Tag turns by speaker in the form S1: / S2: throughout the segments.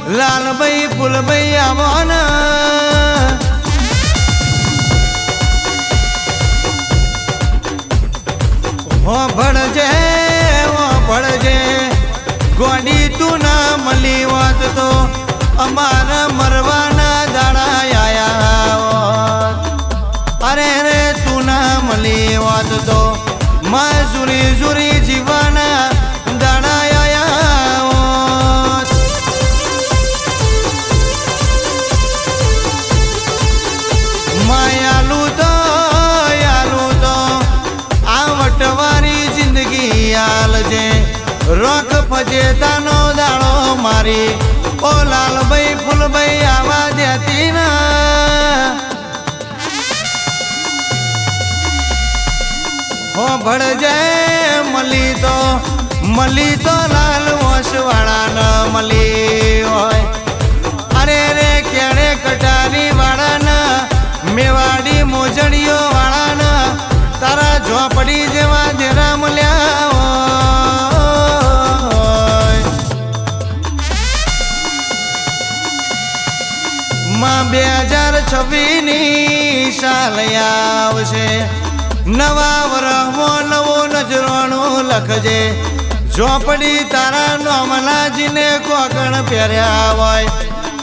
S1: લાલભાઈ ફૂલભાઈ આવવાના હો ભળજે ગોડી તું ના મળી વાત તો અમારા મરવાના દાડા આયા અરે રે તું ના મળી વાત તો માં જુરી જુરી જીવાના દાડા આયા માયાલું તો આ વટવારી જિંદગી આલજે રોક ફજેતાનો દાડો મારી ઓ લાલભાઈ ફૂલભાઈ આવા દેતી ના હો ભળજે મળી તો લાલ વોશવાળા ન મળી હોય અરે રે કેળે કટારી વાળા મેવાડી મોજડીઓ વાળા તારા ઝોપડી જેવા જેરા મળ્યા માં 2026ની સાલ આવશે નવા વરહમાં નવો નજરાણું લખજે ઝોપડી તારા નોમલાજીને કોકણ પહેર્યા હોય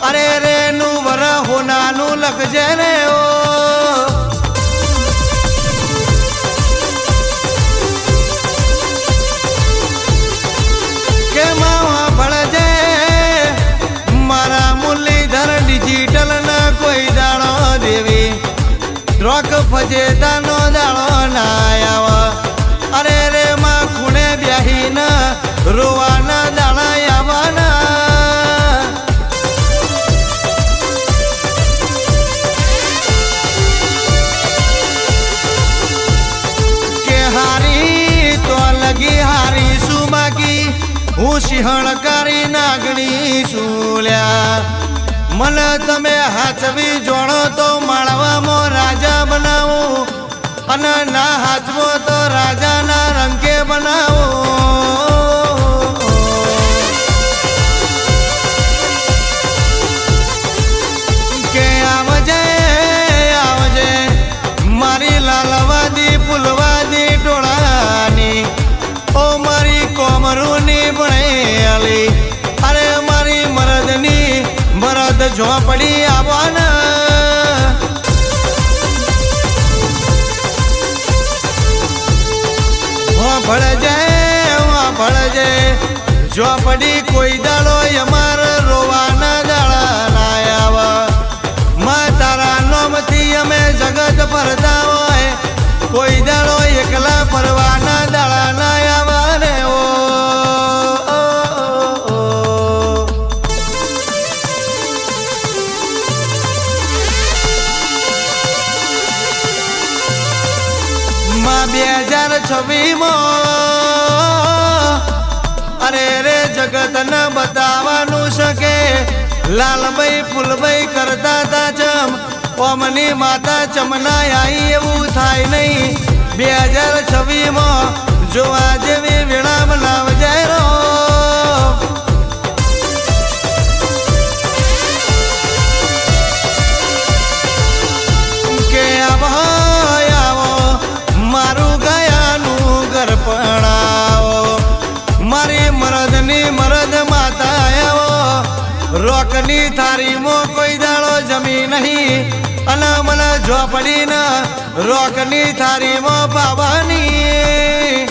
S1: અરે રે નું વરહ હોનાનું લખજે રે ઓ કે માવા ભળજે મારા મુરલીધર ડિજિટલ ન કોઈ દાડો દેવી રોક ફજેતાનો દાડો ના આવ અરે રે માં ખૂણે બેહીન રોવાના દાડા આવવાના કે હારી તો લગી હારી શું બાકી હું સિંહણકારી નાગણી સુલ્યા મને તમે હાચવી જોડો તો માળવામાં રાજા બનાવો અને ના હાચવો તો રાજાના રંકે બનાવો કે આવજે મારી લાલવાદી ફૂલવાદી ટોળાની ઓ મારી કોમરૂની ભણેલી અરે મારી મરદની મરદ ઝોપડી આવવાના ભળજે ઝોપડી કોઈ દાડો અમાર રોવાના દાડા ના આવ માં તારા નોમથી અમે જગત ફરતા હોય કોઈ દાડો એકલા ફરવાના દાડા ના આવા રે ઓ માં 2026 અરે રે જગતને બતાવવાનું શકે લાલભાઈ ફૂલભાઈ કરતા તા ચમ ઓમની માતા ચમના આવી એવું થાય નહીં 2026 જોવા જેવી વિણામ લાવજે રો કે આવો મારું ગયાનું ઘર પણાવો મારી મરદની મરદ માતા આવો રોકની થારીમાં કોઈ દાડો જમી નહીં અને મને ઝોપડીને રોકની થારીમાં પાવાની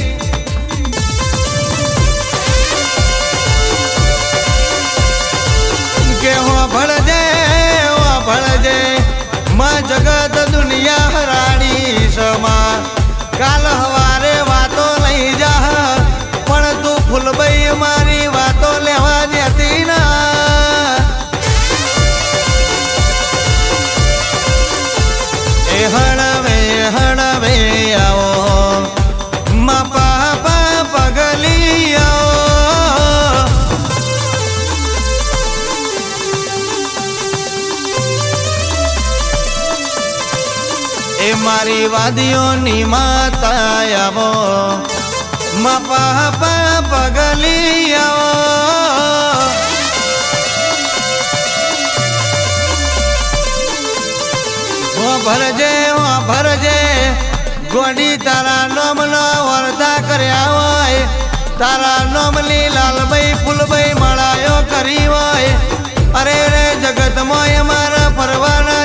S1: કે હો ભળજે માં જગત દુનિયા હરાણી સમા કાલ હવારે વાતો લઈ જા પણ તું ફૂલભાઈ મારી વાતો લેવા દેતી ના એ હણવે આવો મા પાપા પગલી આવો એ મારી વાદીઓની માતા આવો મા પાપા પગલી આવો ભરજે ભરજે ગોડી તારા નોમના વર્તા કર્યા હોય તારા નોમલી લાલભાઈ ફૂલભાઈ મળાયો કરી હોય અરે રે જગતમાં અમારા ફરવાના